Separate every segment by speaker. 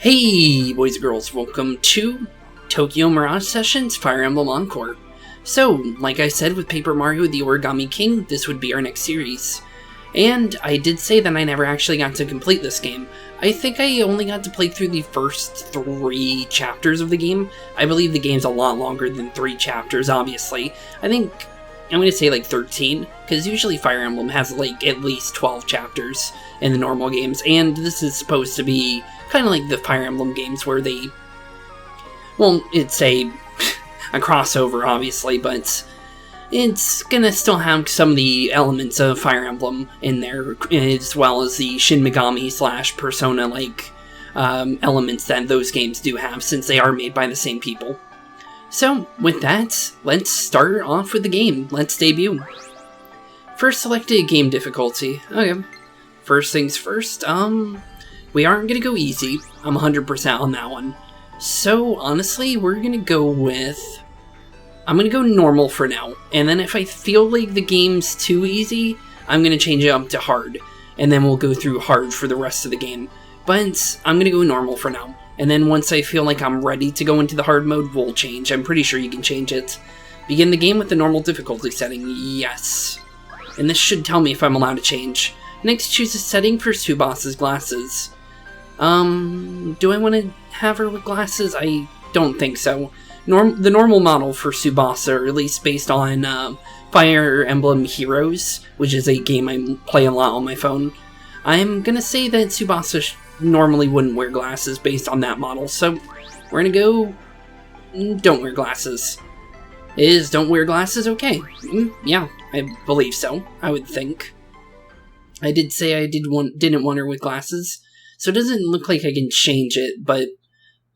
Speaker 1: Hey boys and girls, welcome to Tokyo Mirage Sessions Fire Emblem Encore. So, like I said with Paper Mario the Origami King, this would be our next series. And I did say that I never actually got to complete this game. I think I only got to play through the first 3 chapters of the game. I believe the game's a lot longer than 3 chapters, obviously. I think I'm going to say like 13, because usually Fire Emblem has like at least 12 chapters in the normal games, and this is supposed to be kind of like the Fire Emblem games where they, well, it's a crossover obviously, but it's gonna still have some of the elements of Fire Emblem in there, as well as the Shin Megami / Persona-like elements that those games do have, since they are made by the same people. So, with that, let's start off with the game. Let's debut. First, select a game difficulty. Okay. First things first, we aren't gonna go easy. I'm 100% on that one. So, honestly, we're gonna go with... I'm gonna go normal for now, and then if I feel like the game's too easy, I'm gonna change it up to hard, and then we'll go through hard for the rest of the game. But, I'm gonna go normal for now. And then once I feel like I'm ready to go into the hard mode, we'll change. I'm pretty sure you can change it. Begin the game with the normal difficulty setting. Yes. And this should tell me if I'm allowed to change. Next, choose a setting for Tsubassa's glasses. Do I want to have her with glasses? I don't think so. The normal model for Tsubasa, or at least based on Fire Emblem Heroes, which is a game I play a lot on my phone, I'm gonna say that Tsubasa normally wouldn't wear glasses based on that model, so we're gonna go don't wear glasses. Is don't wear glasses okay? Yeah, I believe so. I would think. I did say I didn't want her with glasses, so it doesn't look like I can change it, but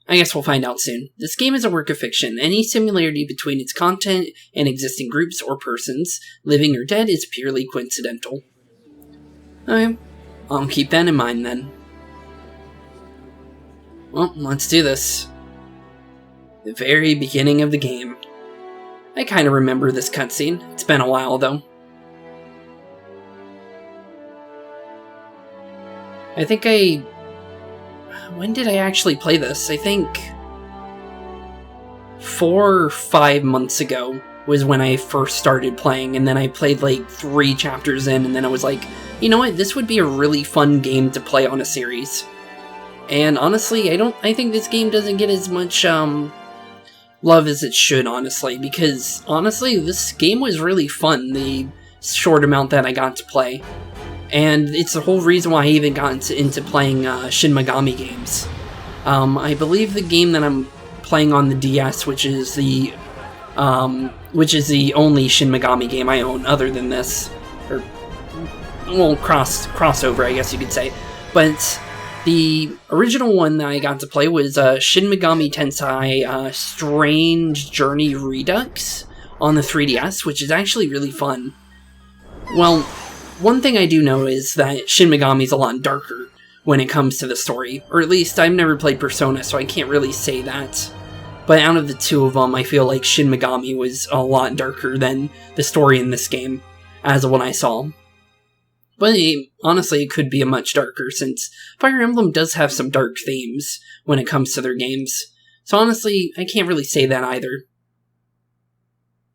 Speaker 1: I guess we'll find out soon. This game is a work of fiction. Any similarity between its content and existing groups or persons, living or dead, is purely coincidental. Okay, I'll keep that in mind then. Well, let's do this. The very beginning of the game. I kind of remember this cutscene. It's been a while, though. I think when did I actually play this? I think 4 or 5 months ago was when I first started playing, and then I played like 3 chapters in, and then I was like, you know what, this would be a really fun game to play on a series. And honestly, I think this game doesn't get as much love as it should, honestly, because honestly, this game was really fun, the short amount that I got to play. And it's the whole reason why I even got into playing Shin Megami games. I believe the game that I'm playing on the DS, which is the only Shin Megami game I own other than this, or well, crossover, I guess you could say. But the original one that I got to play was Shin Megami Tensei Strange Journey Redux on the 3DS, which is actually really fun. Well, one thing I do know is that Shin Megami is a lot darker when it comes to the story, or at least I've never played Persona, so I can't really say that. But out of the 2 of them, I feel like Shin Megami was a lot darker than the story in this game, as of what I saw. But honestly, it could be a much darker, since Fire Emblem does have some dark themes when it comes to their games. So honestly, I can't really say that either.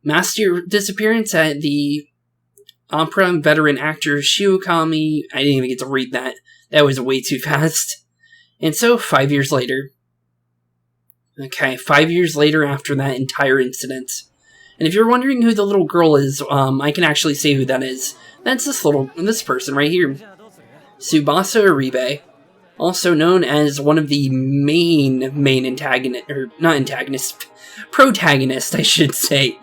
Speaker 1: Master disappearance at the opera, veteran actor Shiokami... I didn't even get to read that. That was way too fast. And so, 5 years later. Okay, 5 years later after that entire incident. And if you're wondering who the little girl is, I can actually say who that is. That's this person right here. Tsubasa Uribe. Also known as one of the main antagonists, or not antagonist, protagonist, I should say.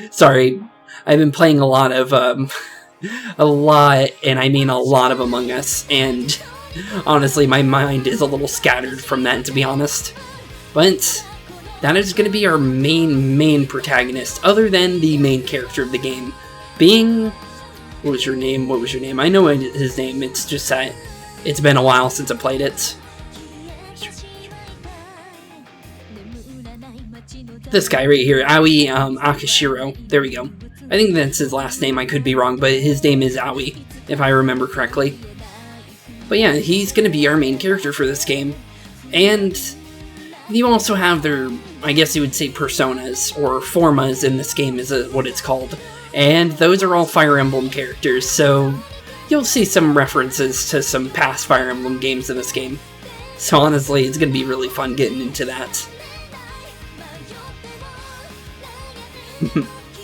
Speaker 1: Sorry, I've been playing a lot, and I mean a lot of Among Us, and honestly, my mind is a little scattered from that, to be honest. But that is going to be our main protagonist, other than the main character of the game, being... What was your name? I know his name, it's just that it's been a while since I played it. This guy right here, Aoi Akashiro. There we go. I think that's his last name, I could be wrong, but his name is Aoi, if I remember correctly. But yeah, he's going to be our main character for this game. And you also have their, I guess you would say, personas, or formas in this game is what it's called. And those are all Fire Emblem characters, so you'll see some references to some past Fire Emblem games in this game. So honestly, it's going to be really fun getting into that.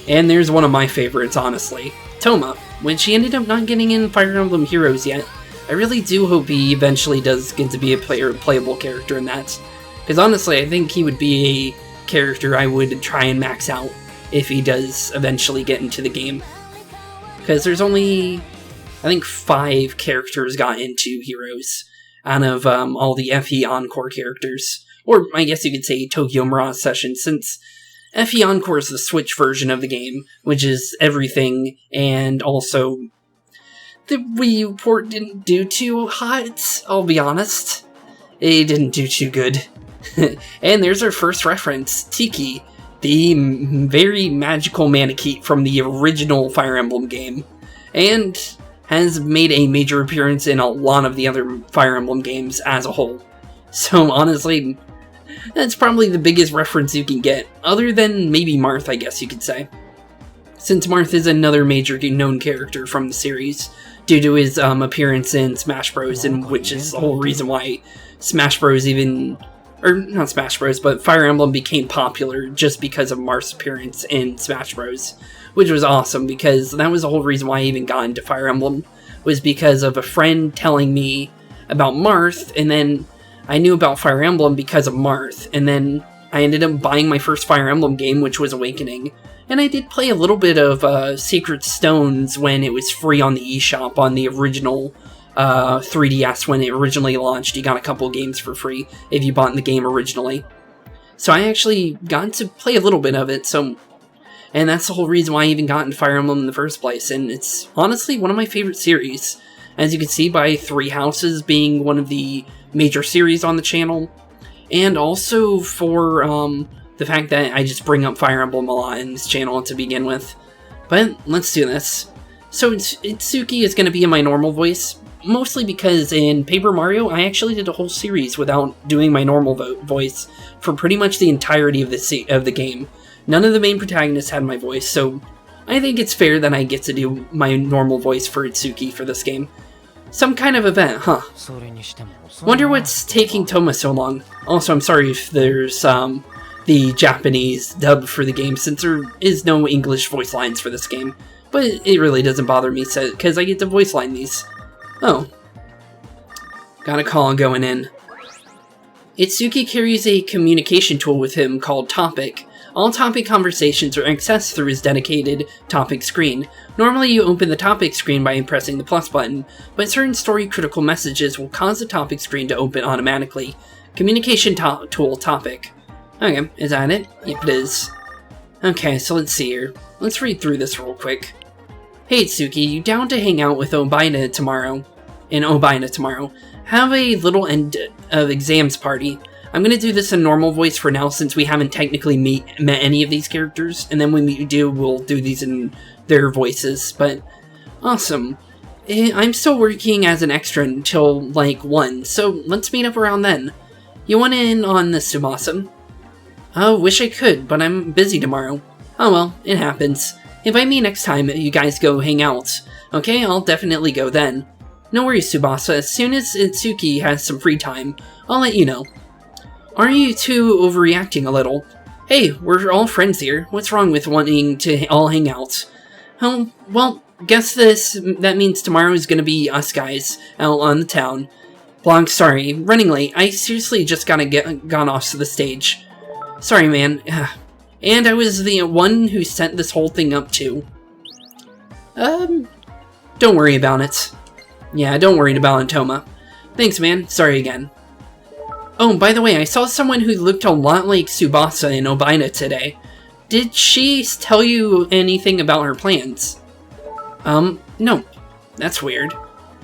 Speaker 1: And there's one of my favorites, honestly. Toma, when she ended up not getting in Fire Emblem Heroes yet, I really do hope he eventually does get to be a playable character in that. Because honestly, I think he would be a character I would try and max out if he does eventually get into the game. Because there's only, I think, 5 characters got into Heroes out of all the FE Encore characters. Or I guess you could say Tokyo Mirage Session, since FE Encore is the Switch version of the game, which is everything, and also the Wii U port didn't do too hot, I'll be honest. It didn't do too good. And there's our first reference, Tiki, the very magical Manakete from the original Fire Emblem game, and has made a major appearance in a lot of the other Fire Emblem games as a whole. So honestly, that's probably the biggest reference you can get, other than maybe Marth, I guess you could say. Since Marth is another major known character from the series, due to his appearance in Smash Bros, and which is the whole reason why Smash Bros or not Smash Bros, but Fire Emblem became popular just because of Marth's appearance in Smash Bros, which was awesome, because that was the whole reason why I even got into Fire Emblem, was because of a friend telling me about Marth, and then I knew about Fire Emblem because of Marth, and then I ended up buying my first Fire Emblem game, which was Awakening, and I did play a little bit of Sacred Stones when it was free on the eShop on the original 3DS when it originally launched. You got a couple games for free if you bought the game originally. So I actually got to play a little bit of it, and that's the whole reason why I even got into Fire Emblem in the first place, and it's honestly one of my favorite series. As you can see by Three Houses being one of the major series on the channel, and also for the fact that I just bring up Fire Emblem a lot in this channel to begin with. But let's do this. So Itsuki is going to be in my normal voice, mostly because in Paper Mario I actually did a whole series without doing my normal voice for pretty much the entirety of the game. None of the main protagonists had my voice, so I think it's fair that I get to do my normal voice for Itsuki for this game. Some kind of event, huh? Wonder what's taking Toma so long. Also, I'm sorry if there's the Japanese dub for the game, since there is no English voice lines for this game. But it really doesn't bother me, because I get to voice line these. Oh. Got a call going in. Itsuki carries a communication tool with him called Topic. All topic conversations are accessed through his dedicated topic screen. Normally you open the topic screen by pressing the plus button, but certain story-critical messages will cause the topic screen to open automatically. Communication tool Topic. Okay, is that it? Yep, it is. Okay, so let's see here. Let's read through this real quick. Hey Itsuki, you down to hang out with Obina tomorrow? Have a little end of exams party. I'm going to do this in normal voice for now, since we haven't technically met any of these characters, and then when we do, we'll do these in their voices, but awesome. I'm still working as an extra until, like, 1, so let's meet up around then. You want in on the Tsubasa? Oh, wish I could, but I'm busy tomorrow. Oh well, it happens. Invite me next time you guys go hang out. Okay, I'll definitely go then. No worries, Tsubasa. As soon as Itsuki has some free time, I'll let you know. Aren't you two overreacting a little? Hey, we're all friends here. What's wrong with wanting to all hang out? Oh, well, guess that means tomorrow is gonna be us guys out on the town. Blanc, sorry, running late. I seriously just gone off to the stage. Sorry, man. And I was the one who set this whole thing up too. Don't worry about it. Yeah, don't worry about it, Toma. Thanks, man. Sorry again. Oh, by the way, I saw someone who looked a lot like Tsubasa in Obina today. Did she tell you anything about her plans? No. That's weird.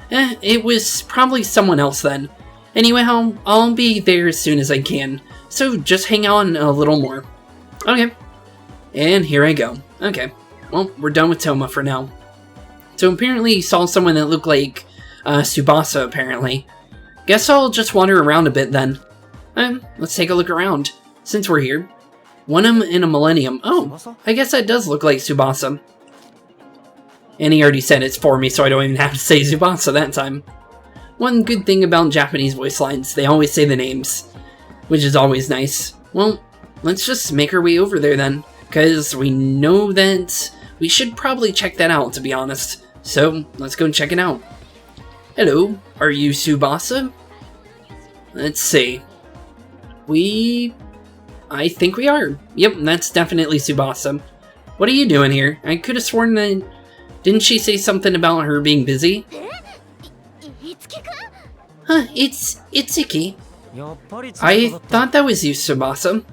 Speaker 1: It was probably someone else then. Anyway, I'll be there as soon as I can, so just hang on a little more. Okay. And here I go. Okay. Well, we're done with Toma for now. So apparently you saw someone that looked like Tsubasa, apparently. Guess I'll just wander around a bit then. Let's take a look around, since we're here. One in a millennium. Oh, I guess that does look like Tsubasa. And he already said it's for me, so I don't even have to say Tsubasa that time. One good thing about Japanese voice lines, they always say the names, which is always nice. Well, let's just make our way over there then, because we know that we should probably check that out, to be honest. So, let's go and check it out. Hello, are you Tsubasa? Let's see. I think we are. Yep, that's definitely Tsubasa. What are you doing here? I could have sworn that... Didn't she say something about her being busy? Huh, it's Itsuki. I thought that was you, Tsubasa.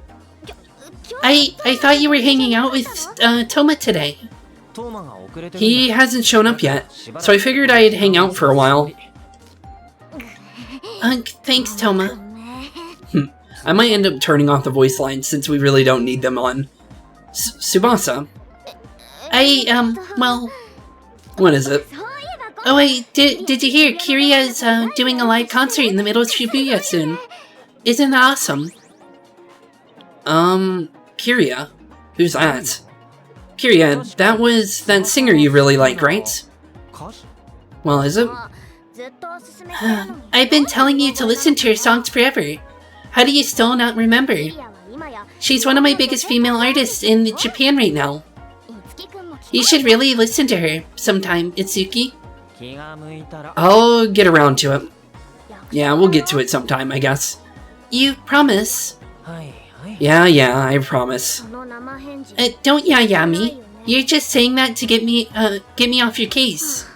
Speaker 1: I thought you were hanging out with Toma today. He hasn't shown up yet, so I figured I'd hang out for a while. Thanks, Toma. I might end up turning off the voice lines since we really don't need them on. Tsubasa? Well... What is it? Oh wait, did you hear? Kiria's doing a live concert in the middle of Shibuya soon. Isn't that awesome? Kiria? Who's that? Kiria, that was that singer you really like, right? Well, is it? I've been telling you to listen to her songs forever. How do you still not remember? She's one of my biggest female artists in Japan right now. You should really listen to her sometime, Itsuki. I'll get around to it. Yeah, we'll get to it sometime, I guess. You promise? Yeah, I promise. Don't ya me. You're just saying that to get me off your case.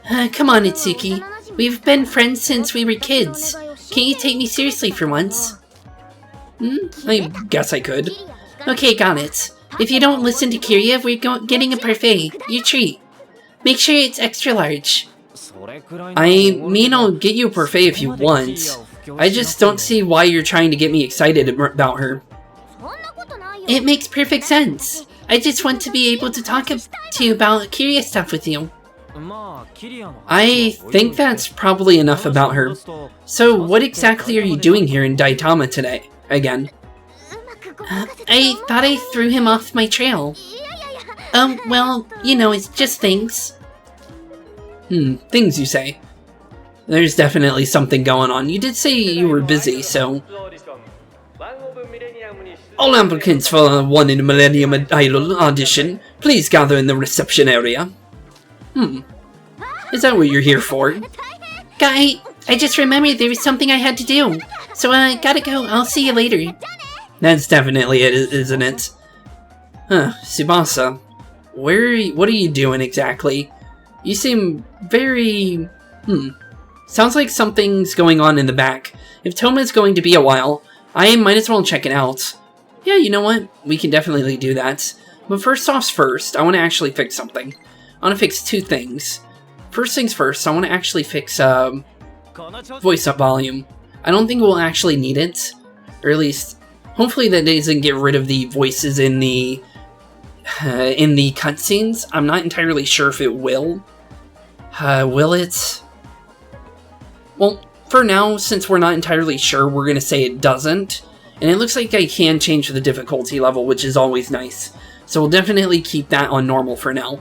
Speaker 1: Come on, Itsuki. We've been friends since we were kids. Can't you take me seriously for once? I guess I could. Okay, got it. If you don't listen to Kiria, we're getting a parfait. Your treat. Make sure it's extra large. I mean, I'll get you a parfait if you want. I just don't see why you're trying to get me excited about her. It makes perfect sense. I just want to be able to talk to you about Kiria stuff with you. I think that's probably enough about her. So, what exactly are you doing here in Daitama today? Again. I thought I threw him off my trail. Well, you know, it's just things. Things you say. There's definitely something going on. You did say you were busy, so... All applicants for One in a Millennium Idol audition, please gather in the reception area. Is that what you're here for? Guy, I just remembered there was something I had to do. So I gotta go. I'll see you later. That's definitely it, isn't it? Huh, Tsubasa. What are you doing exactly? You seem very... Sounds like something's going on in the back. If Toma's going to be a while, I might as well check it out. Yeah, you know what? We can definitely do that. But first off's first, I want to actually fix something. I want to fix two things. First things first, I want to actually fix voice up volume. I don't think we'll actually need it. Or at least, hopefully that doesn't get rid of the voices in the cutscenes. I'm not entirely sure if it will. Will it? Well, for now, since we're not entirely sure, we're going to say it doesn't. And it looks like I can change the difficulty level, which is always nice. So we'll definitely keep that on normal for now.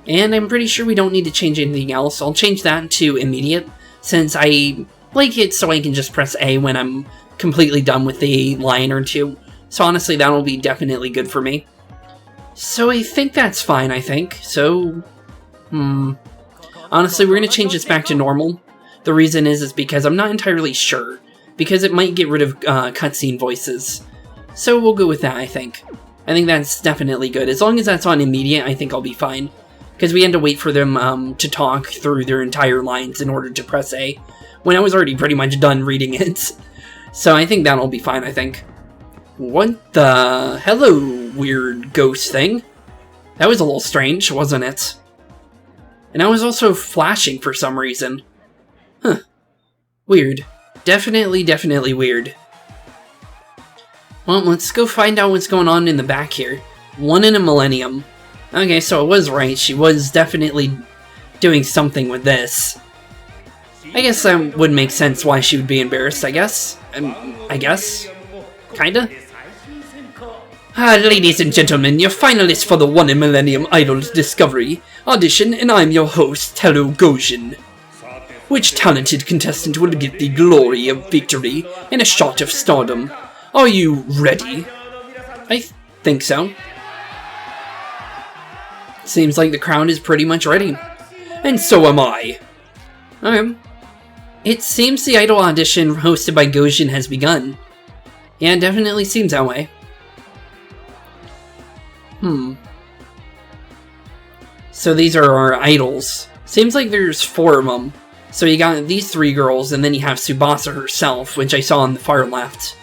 Speaker 1: And I'm pretty sure we don't need to change anything else. I'll change that to immediate, since I like it so I can just press A when I'm completely done with the line or two. So honestly, that'll be definitely good for me. So I think that's fine, I think. So, honestly, we're going to change this back to normal. The reason is because I'm not entirely sure. Because it might get rid of cutscene voices. So we'll go with that, I think. I think that's definitely good. As long as that's on immediate, I think I'll be fine. Because we had to wait for them to talk through their entire lines in order to press A. When I was already pretty much done reading it. So I think that'll be fine, I think. What the... Hello, weird ghost thing. That was a little strange, wasn't it? And I was also flashing for some reason. Huh. Weird. Definitely weird. Well, let's go find out what's going on in the back here. One in a millennium. Okay, so I was right. She was definitely doing something with this. I guess that would make sense why she would be embarrassed, I guess. I guess? Kinda? Ladies and gentlemen, your finalists for the One in Millennium Idol Discovery audition, and I'm your host, Telo Gojin. Which talented contestant will get the glory of victory and a shot of stardom? Are you ready? I think so. Seems like the crowd is pretty much ready. And so am I. Okay. It seems the idol audition hosted by Gojin has begun. Yeah, it definitely seems that way. So these are our idols. Seems like there's 4 of them. So you got these 3 girls, and then you have Tsubasa herself, which I saw on the far left.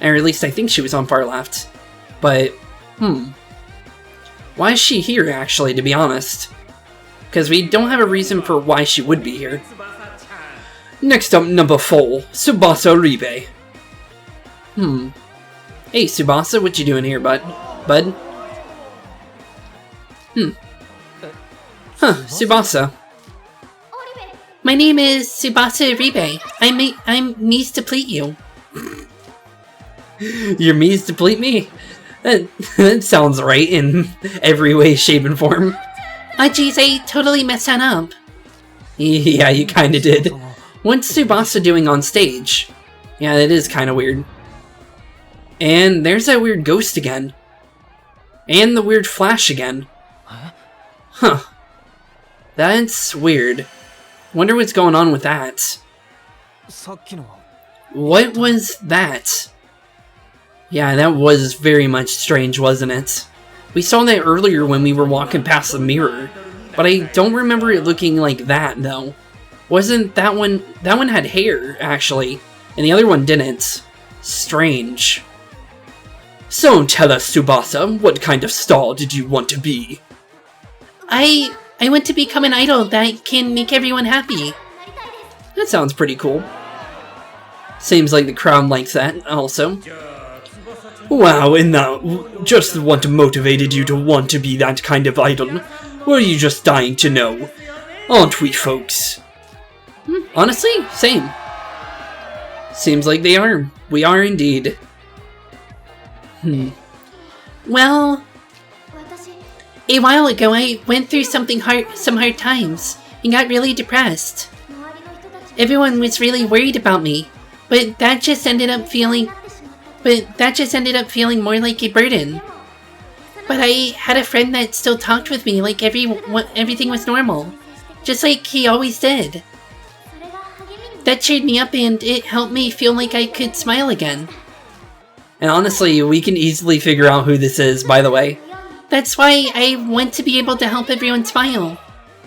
Speaker 1: Or at least I think she was on far left. But, why is she here, actually, to be honest? Because we don't have a reason for why she would be here. Next up, number 4, Tsubasa Ribe. Hey, Tsubasa, what you doing here, bud? Tsubasa. My name is Tsubasa Ribe. I'm means to pleat you. You're means to pleat me? That sounds right in every way, shape, and form. Oh geez, I totally messed that up. Yeah, you kinda did. What's Tsubasa doing on stage? Yeah, that is kinda weird. And there's that weird ghost again. And the weird flash again. Huh. That's weird. Wonder what's going on with that. What was that? Yeah, that was very much strange, wasn't it? We saw that earlier when we were walking past the mirror, but I don't remember it looking like that, though. Wasn't that one... That one had hair, actually, and the other one didn't. Strange. So tell us, Tsubasa, what kind of star did you want to be? I want to become an idol that can make everyone happy. That sounds pretty cool. Seems like the crowd likes that, also. Wow, and that just what motivated you to want to be that kind of idol? Were you just dying to know? Aren't we, folks? Honestly, same. Seems like they are. We are indeed. Well, a while ago I went through some hard times, and got really depressed. Everyone was really worried about me, but that just ended up feeling more like a burden. But I had a friend that still talked with me like everything was normal, just like he always did. That cheered me up and it helped me feel like I could smile again. And honestly, we can easily figure out who this is, by the way. That's why I want to be able to help everyone smile,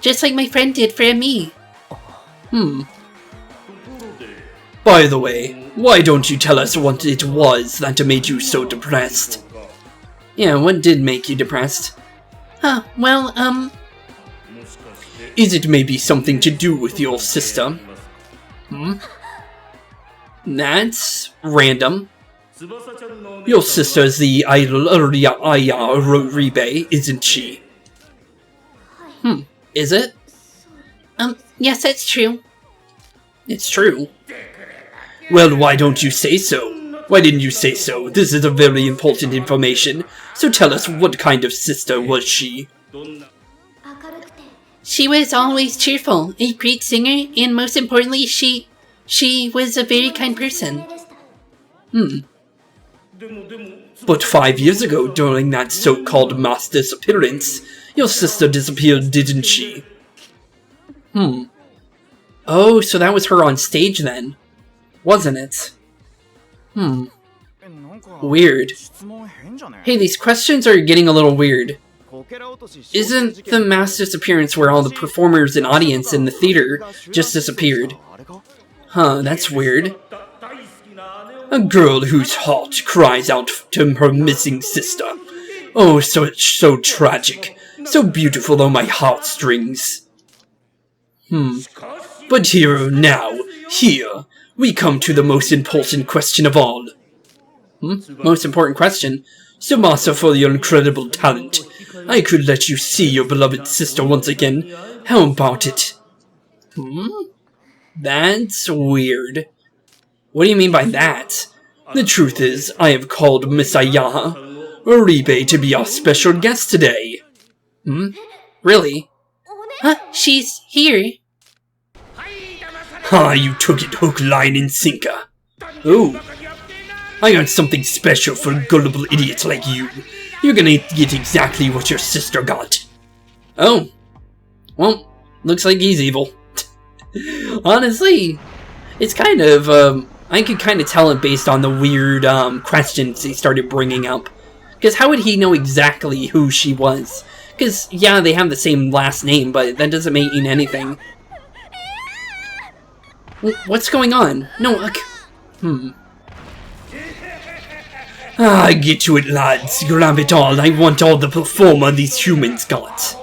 Speaker 1: just like my friend did for me. By the way, why don't you tell us what it was that made you so depressed? Yeah, what did make you depressed? Is it maybe something to do with your sister? That's random. Your sister's the idol Aya Ribe, isn't she? Is it? Yes, that's true. It's true. Well, why don't you say so? Why didn't you say so? This is a very important information. So tell us, what kind of sister was she? She was always cheerful, a great singer, and most importantly, she was a very kind person. But 5 years ago, during that so-called mass disappearance, your sister disappeared, didn't she? Oh, so that was her on stage then, wasn't it? Weird. Hey, these questions are getting a little weird. Isn't the mass disappearance where all the performers and audience in the theater just disappeared? That's weird. A girl who's hot cries out to her missing sister. Oh, so tragic. So beautiful on my heartstrings. But here, we come to the most important question of all. Most important question? Tsubasa, for your incredible talent, I could let you see your beloved sister once again. How about it? That's weird. What do you mean by that? The truth is, I have called Miss Ayaha Oribe to be our special guest today. Hmm? Really? Huh? She's here. Ah, you took it hook, line, and sinker. Oh. I got something special for gullible idiots like you. You're gonna get exactly what your sister got. Oh. Well, looks like he's evil. Honestly, it's kind of, I could kind of tell it based on the weird, questions he started bringing up. Because how would he know exactly who she was? Because, yeah, they have the same last name, but that doesn't mean anything. What's going on? No, look. Ah, get to it, lads. Grab it all. I want all the performer these humans got.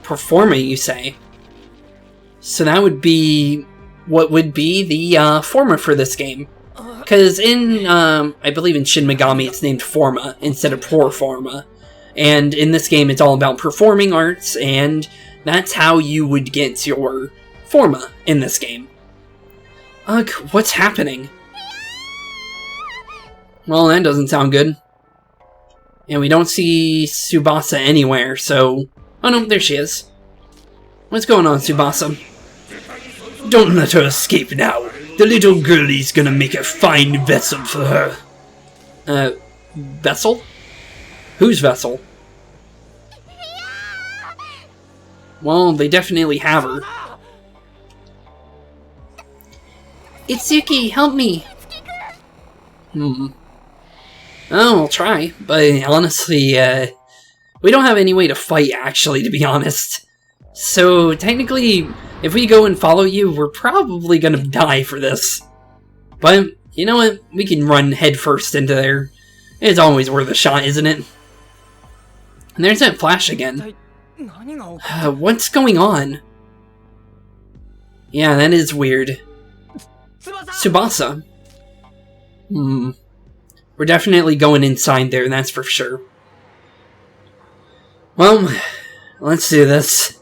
Speaker 1: Performer, you say? So that would be what would be the forma for this game. Because in, I believe in Shin Megami it's named Forma instead of Performa. And in this game it's all about performing arts, and that's how you would get your forma in this game. Ugh, what's happening? Well, that doesn't sound good. And we don't see Tsubasa anywhere, so... Oh no, there she is. What's going on, Tsubasa? Don't let her escape now. The little girlie's gonna make a fine vessel for her. Vessel? Whose vessel? Well, they definitely have her. Itsuki, help me! Oh, I'll try, but honestly, we don't have any way to fight, actually, to be honest. So, technically, if we go and follow you, we're probably gonna die for this. But, you know what? We can run headfirst into there. It's always worth a shot, isn't it? And there's that flash again. What's going on? Yeah, that is weird. Tsubasa. We're definitely going inside there, that's for sure. Well, let's do this.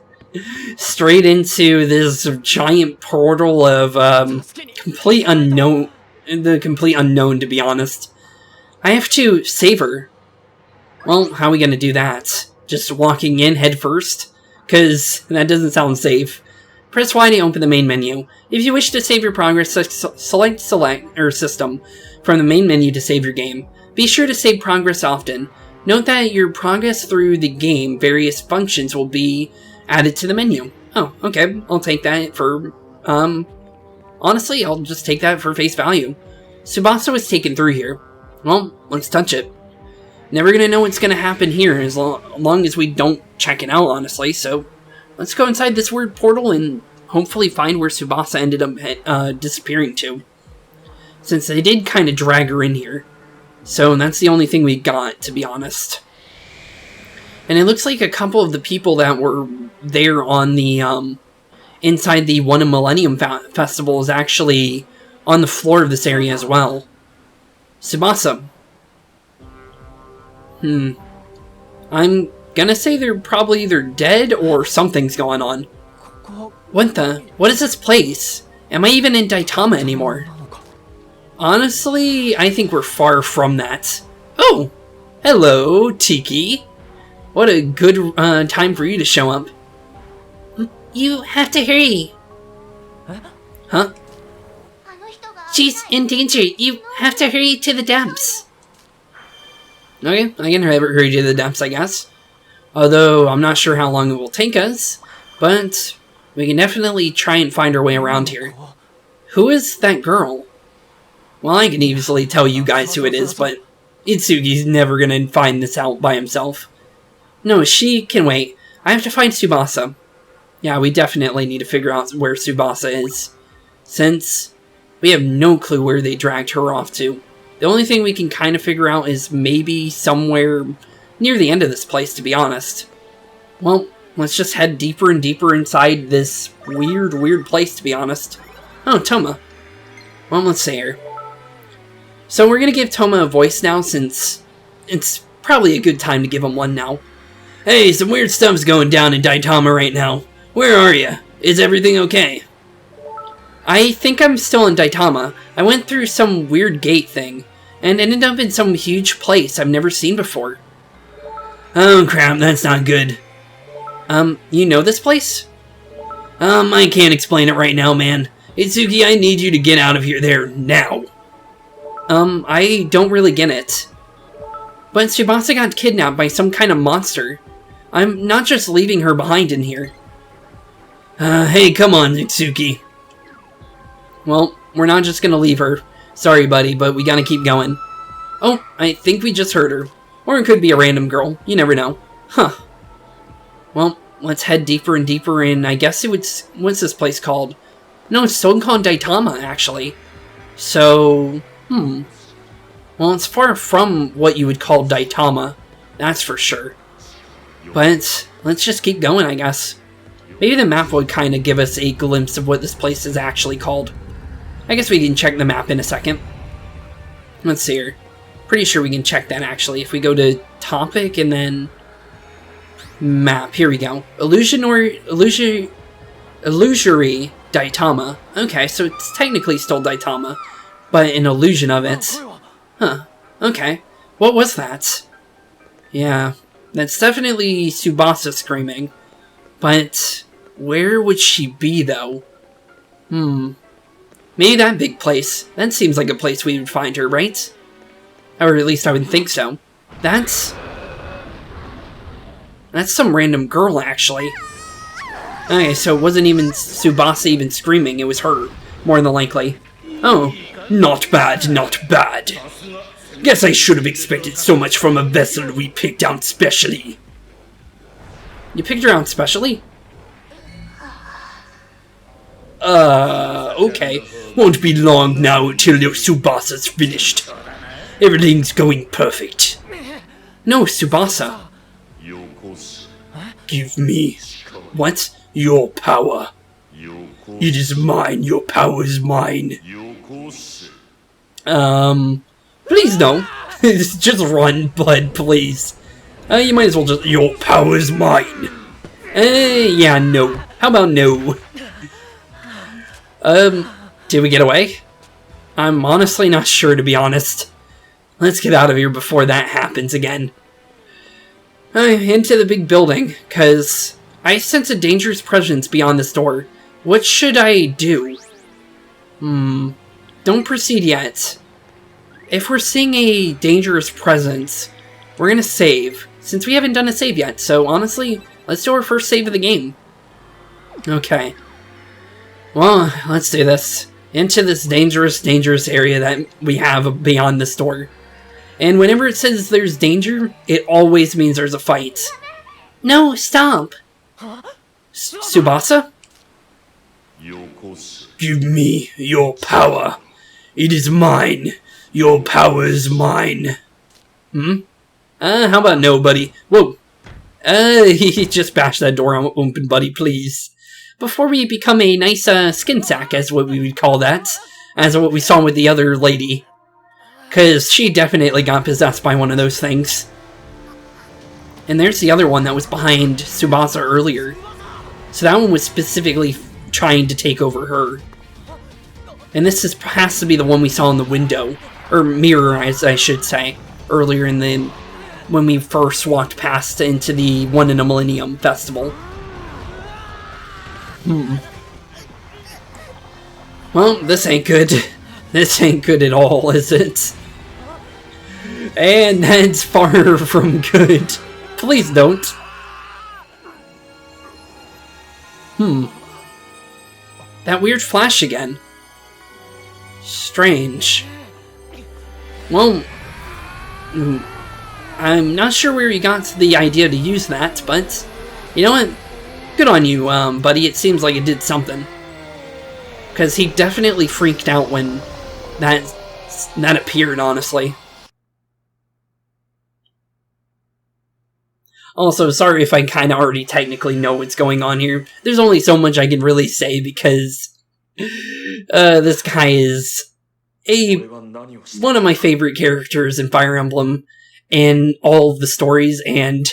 Speaker 1: Straight into this giant portal of, complete unknown, to be honest. I have to save her. Well, how are we gonna do that? Just walking in head first? Cause that doesn't sound safe. Press Y to open the main menu. If you wish to save your progress, select system from the main menu to save your game. Be sure to save progress often. Note that your progress through the game, various functions will be added to the menu. Oh, okay. I'll take that for, honestly, I'll just take that for face value. Tsubasa was taken through here. Well, let's touch it. Never gonna know what's gonna happen here as long as we don't check it out, honestly, so let's go inside this weird portal and hopefully find where Tsubasa ended up disappearing to. Since they did kind of drag her in here. So that's the only thing we got, to be honest. And it looks like a couple of the people that were there on the, inside the One Millennium Festival is actually on the floor of this area as well. Tsubasa. I'm gonna say they're probably either dead or something's going on. What the? What is this place? Am I even in Daitama anymore? Honestly, I think we're far from that. Oh! Hello, Tiki. What a good time for you to show up. You have to hurry. Huh? She's in danger. You have to hurry to the depths. Okay, I can hurry to the depths, I guess. Although, I'm not sure how long it will take us. But, we can definitely try and find our way around here. Who is that girl? Well, I can easily tell you guys who it is, but Itsuki's never gonna find this out by himself. No, she can wait. I have to find Tsubasa. Yeah, we definitely need to figure out where Tsubasa is. Since we have no clue where they dragged her off to. The only thing we can kind of figure out is maybe somewhere near the end of this place, to be honest. Well, let's just head deeper and deeper inside this weird place, to be honest. Oh, Toma. Well, let's see here. So we're gonna give Toma a voice now, since it's probably a good time to give him one now. Hey, some weird stuff's going down in Daitama right now. Where are you? Is everything okay? I think I'm still in Daitama. I went through some weird gate thing, and ended up in some huge place I've never seen before.
Speaker 2: Oh crap, that's not good.
Speaker 1: You know this place?
Speaker 2: I can't explain it right now, man. Itsuki, I need you to get out of here there, now.
Speaker 1: I don't really get it. But Tsubasa got kidnapped by some kind of monster. I'm not just leaving her behind in here.
Speaker 2: Hey, come on, Itsuki.
Speaker 1: Well, we're not just gonna leave her. Sorry, buddy, but we gotta keep going. Oh, I think we just heard her. Or it could be a random girl. You never know. Huh. Well, let's head deeper and deeper in. I guess it would... What's this place called? No, it's still called Daitama, actually. So... Well, it's far from what you would call Daitama. That's for sure. But let's just keep going, I guess. Maybe the map would kind of give us a glimpse of what this place is actually called. I guess we can check the map in a second. Let's see here. Pretty sure we can check that, actually. If we go to topic and then... map. Here we go. Illusory Daitama. Okay, so it's technically still Daitama, but an illusion of it. Huh. Okay. What was that? Yeah, that's definitely Tsubasa screaming. But where would she be, though? Maybe that big place. That seems like a place we would find her, right? Or at least I would think so. That's some random girl, actually. Okay, so it wasn't even Tsubasa even screaming, it was her, more than likely. Oh.
Speaker 2: Not bad, not bad. Guess I should have expected so much from a vessel we picked out specially.
Speaker 1: You picked her out specially?
Speaker 2: Okay. Won't be long now till your Tsubasa's finished. Everything's going perfect.
Speaker 1: No, Tsubasa.
Speaker 2: Give me...
Speaker 1: What?
Speaker 2: Your power. It is mine, your power is mine.
Speaker 1: Please no.
Speaker 2: Just run, bud, please.
Speaker 1: You might as well just...
Speaker 2: Your power is mine.
Speaker 1: Yeah, no. How about no? Did we get away? I'm honestly not sure, to be honest. Let's get out of here before that happens again. Into the big building, because I sense a dangerous presence beyond this door. What should I do? Don't proceed yet. If we're seeing a dangerous presence, we're gonna save, since we haven't done a save yet, so honestly, let's do our first save of the game. Okay. Well, let's do this. Into this dangerous area that we have beyond this door. And whenever it says there's danger, it always means there's a fight. No, stop! Tsubasa?
Speaker 2: Give me your power. It is mine. Your power is mine.
Speaker 1: How about no, buddy? Whoa. He just bashed that door open, buddy, please. Before we become a nice, skin sack, as what we would call that. As what we saw with the other lady. Because she definitely got possessed by one of those things. And there's the other one that was behind Tsubasa earlier. So that one was specifically trying to take over her. And this has to be the one we saw in the window. Or mirror, as I should say. Earlier in the... when we first walked past into the One in a Millennium festival. Well, this ain't good. This ain't good at all, is it? And that's far from good. Please don't. That weird flash again. Strange. Well, I'm not sure where you got the idea to use that, but you know what? Good on you, buddy. It seems like it did something. Because he definitely freaked out when that appeared, honestly. Also, sorry if I kind of already technically know what's going on here. There's only so much I can really say because this guy is one of my favorite characters in Fire Emblem and all of the stories, and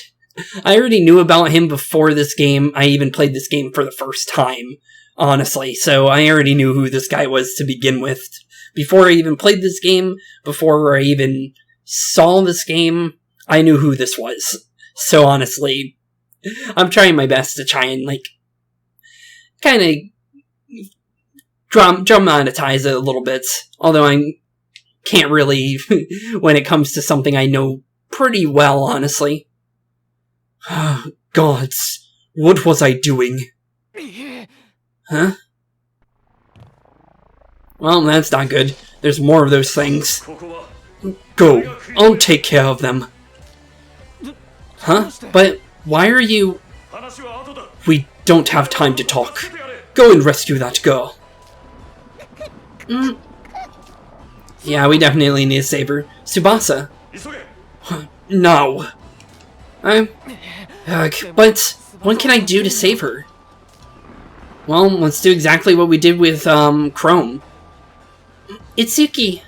Speaker 1: I already knew about him before this game. I even played this game for the first time. honestly, so I already knew who this guy was to begin with. Before I even played this game, before I even saw this game, I knew who this was. So honestly, I'm trying my best to try and, like, kind of dramatize it a little bit, although I can't really when it comes to something I know pretty well, honestly.
Speaker 2: Gods, what was I doing?
Speaker 1: Huh? Well, that's not good. There's more of those things.
Speaker 2: Go, I'll take care of them.
Speaker 1: Huh? But why are you...
Speaker 2: We don't have time to talk. Go and rescue that girl.
Speaker 1: Yeah, we definitely need to save her. Tsubasa.
Speaker 2: Now.
Speaker 1: But what can I do to save her? Well, let's do exactly what we did with, Chrome. Itsuki.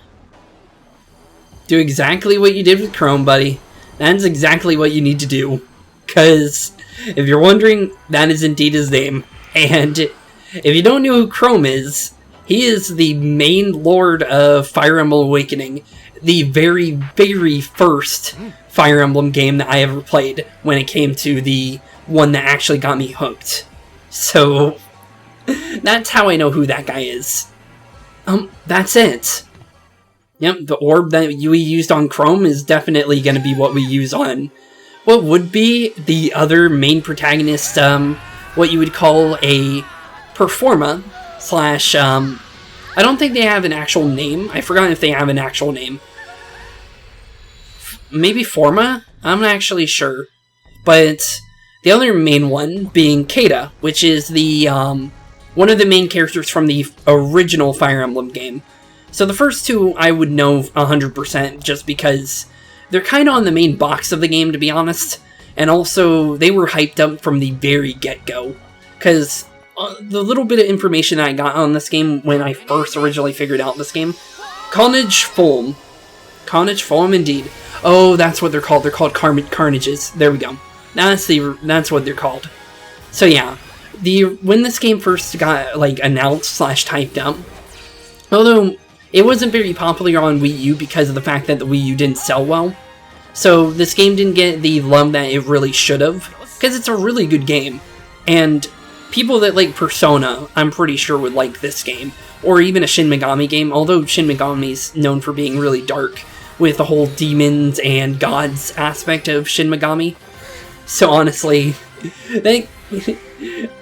Speaker 1: Do exactly what you did with Chrome, buddy. That's exactly what you need to do. Because, if you're wondering, that is indeed his name. And if you don't know who Chrome is, he is the main lord of Fire Emblem Awakening. The very, very first Fire Emblem game that I ever played when it came to the one that actually got me hooked. So, that's how I know who that guy is. That's it. Yep, the orb that we used on Chrome is definitely going to be what we use on what would be the other main protagonist, what you would call a performa, slash, I don't think they have an actual name. I forgot if they have an actual name. Maybe Forma? I'm not actually sure. But the other main one being Keita, which is the, one of the main characters from the original Fire Emblem game. So the first two I would know 100% just because they're kind of on the main box of the game, to be honest. And also, they were hyped up from the very get-go. Because the little bit of information I got on this game when I first originally figured out this game, Carnage Fulm. Carnage Fulm, indeed. Oh, that's what they're called. They're called Carnages. There we go. That's what they're called. So yeah, when this game first got like announced slash typed up, although it wasn't very popular on Wii U because of the fact that the Wii U didn't sell well, so this game didn't get the love that it really should have, because it's a really good game, and people that like Persona, I'm pretty sure would like this game, or even a Shin Megami game, although Shin Megami's known for being really dark, with the whole demons and gods aspect of Shin Megami. So honestly,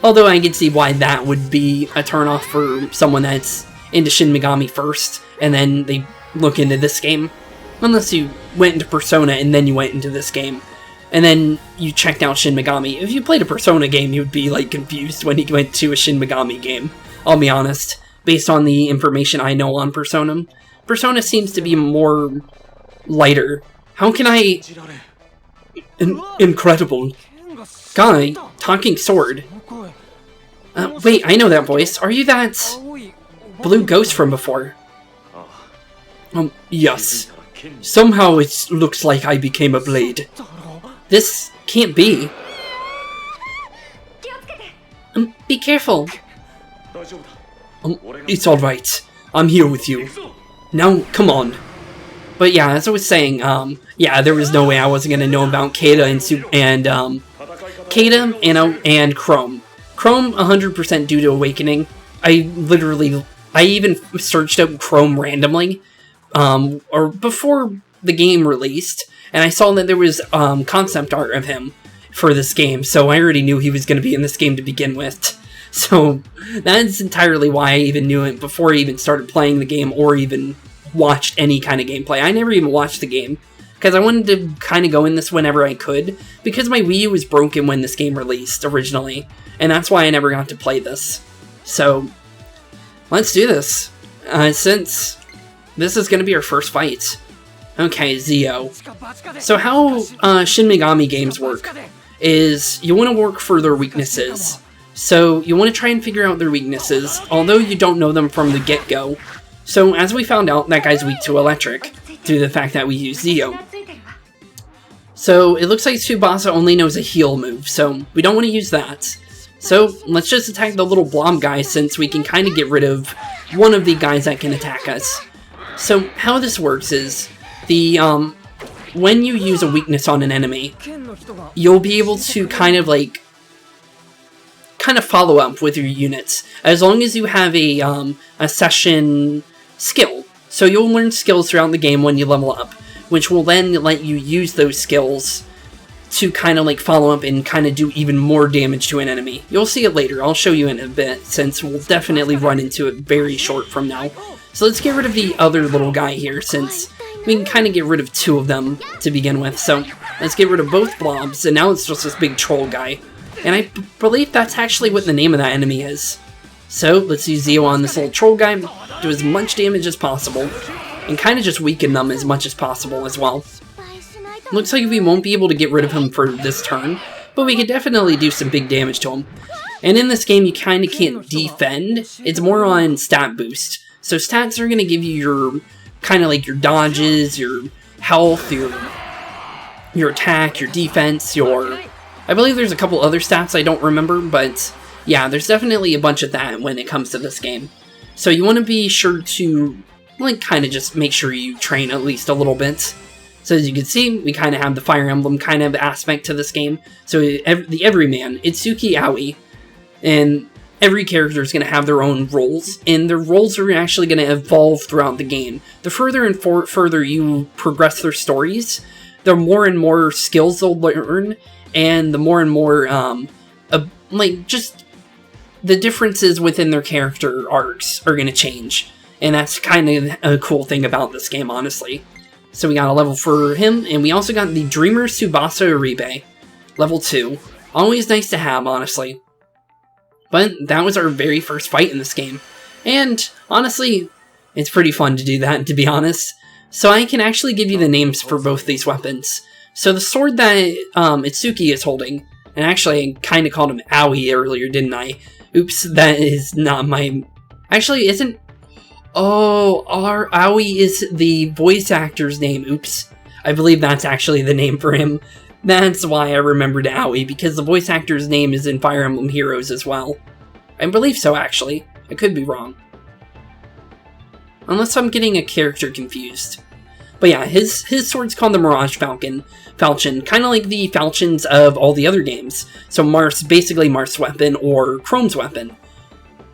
Speaker 1: although I can see why that would be a turnoff for someone that's into Shin Megami first, and then they look into this game. Unless you went into Persona and then you went into this game, and then you checked out Shin Megami. If you played a Persona game, you would be like confused when you went to a Shin Megami game. I'll be honest, based on the information I know on Persona. Persona seems to be more lighter. How can I...
Speaker 2: Incredible.
Speaker 1: Guy, talking sword. Wait, I know that voice. Are you that blue ghost from before?
Speaker 2: Yes. Somehow it looks like I became a blade.
Speaker 1: This can't be. Be careful.
Speaker 2: It's alright. I'm here with you. Now, come on.
Speaker 1: But yeah, as I was saying, yeah, there was no way I wasn't gonna know about Keita and Chrome. Chrome 100% due to Awakening. I even searched up Chrome randomly, or before the game released, and I saw that there was concept art of him for this game, so I already knew he was going to be in this game to begin with. So that's entirely why I even knew it before I even started playing the game or even watched any kind of gameplay. I never even watched the game, because I wanted to kind of go in this whenever I could, because my Wii U was broken when this game released originally, and that's why I never got to play this. So, let's do this, since this is going to be our first fight. Okay, Zio. So how Shin Megami games work is you want to work for their weaknesses. So you want to try and figure out their weaknesses, although you don't know them from the get-go. So as we found out, that guy's weak to electric, due to the fact that we use Zio. So it looks like Tsubasa only knows a heal move, so we don't want to use that. So let's just attack the little blob guy since we can kind of get rid of one of the guys that can attack us. So how this works is when you use a weakness on an enemy, you'll be able to kind of follow up with your units as long as you have a session skill. So you'll learn skills throughout the game when you level up, which will then let you use those skills to kind of follow up and kind of do even more damage to an enemy. You'll see it later. I'll show you in a bit, since we'll definitely run into it very short from now. So let's get rid of the other little guy here, since we can kind of get rid of two of them to begin with. So let's get rid of both blobs, and now it's just this big troll guy. And I believe that's actually what the name of that enemy is. So let's use Zeo on this little troll guy, do as much damage as possible, and kind of just weaken them as much as possible as well. Looks like we won't be able to get rid of him for this turn, but we can definitely do some big damage to him. And in this game, you kind of can't defend. It's more on stat boost. So stats are going to give you your, kind of your dodges, your health, your attack, your defense, I believe there's a couple other stats I don't remember, but yeah, there's definitely a bunch of that when it comes to this game. So you want to be sure to, kind of just make sure you train at least a little bit. So as you can see, we kind of have the Fire Emblem kind of aspect to this game. So the Everyman, Itsuki Aoi, and every character is going to have their own roles, and their roles are actually going to evolve throughout the game. The further and further you progress their stories, the more and more skills they'll learn, and the more and more, just the differences within their character arcs are going to change. And that's kind of a cool thing about this game, honestly. So we got a level for him, and we also got the Dreamer Tsubasa Uribe, level 2. Always nice to have, honestly. But that was our very first fight in this game. And, honestly, it's pretty fun to do that, to be honest. So I can actually give you the names for both these weapons. So the sword that Itsuki is holding, and actually I kind of called him Aoi earlier, didn't I? Oops, that is not my... Actually, isn't... Oh, our Aoi is the voice actor's name. Oops. I believe that's actually the name for him. That's why I remembered Aoi, because the voice actor's name is in Fire Emblem Heroes as well. I believe so, actually. I could be wrong. Unless I'm getting a character confused. But yeah, his sword's called the Mirage Falcon. Kind of like the falchions of all the other games. So basically Marth's weapon or Chrome's weapon.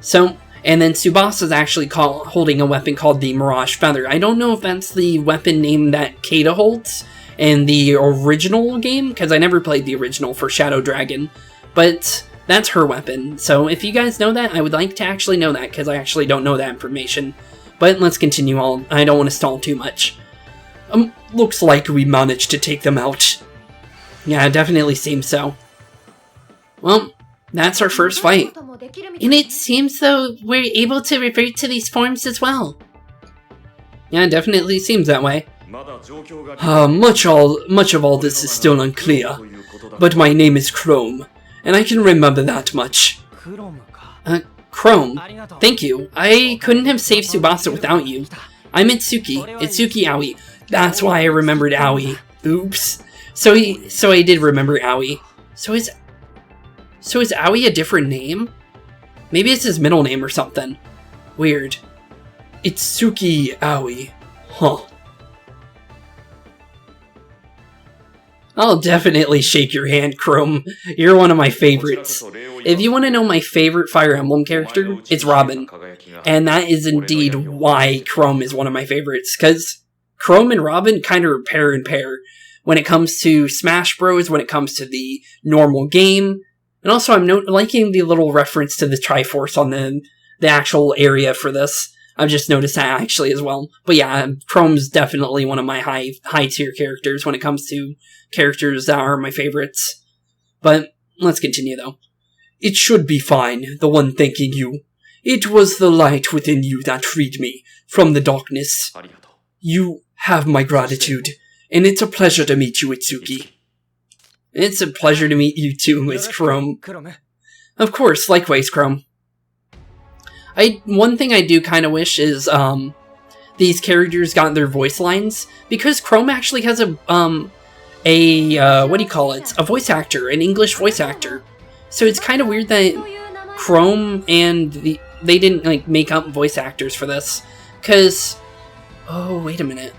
Speaker 1: So... And then Tsubasa's actually holding a weapon called the Mirage Feather. I don't know if that's the weapon name that Keita holds in the original game, because I never played the original for Shadow Dragon. But that's her weapon. So if you guys know that, I would like to actually know that, because I actually don't know that information. But let's continue on. I don't want to stall too much.
Speaker 2: Looks like we managed to take them out.
Speaker 1: Yeah, it definitely seems so. Well... That's our first fight. And it seems though we're able to revert to these forms as well. Yeah, it definitely seems that way.
Speaker 2: Much of all this is still unclear, but my name is Chrome, and I can remember that much.
Speaker 1: Chrome, thank you. I couldn't have saved Tsubasa without you. I'm Itsuki Aoi. That's why I remembered Aoi. Oops. So I did remember Aoi. So is Aoi a different name? Maybe it's his middle name or something. Weird.
Speaker 2: Itsuki Aoi. Huh.
Speaker 1: I'll definitely shake your hand, Chrome. You're one of my favorites. If you want to know my favorite Fire Emblem character, it's Robin. And that is indeed why Chrome is one of my favorites, because Chrome and Robin kind of are pair and pair. When it comes to Smash Bros, when it comes to the normal game. And also, I'm liking the little reference to the Triforce on the actual area for this. I've just noticed that actually as well. But yeah, Chrome's definitely one of my high tier characters when it comes to characters that are my favorites. But let's continue though.
Speaker 2: It should be fine, the one thanking you. It was the light within you that freed me from the darkness. You have my gratitude, and it's a pleasure to meet you, Itsuki.
Speaker 1: It's a pleasure to meet you too, Miss Chrome. Of course, likewise, Chrome. One thing I do kind of wish is, these characters got their voice lines, because Chrome actually has a voice actor, an English voice actor. So it's kind of weird that Chrome and they didn't like make up voice actors for this, because oh wait a minute,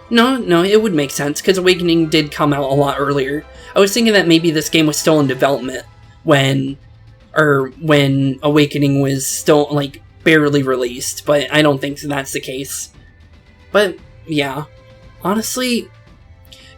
Speaker 1: no, it would make sense because Awakening did come out a lot earlier. I was thinking that maybe this game was still in development when Awakening was still like barely released, but I don't think that's the case. But yeah, honestly,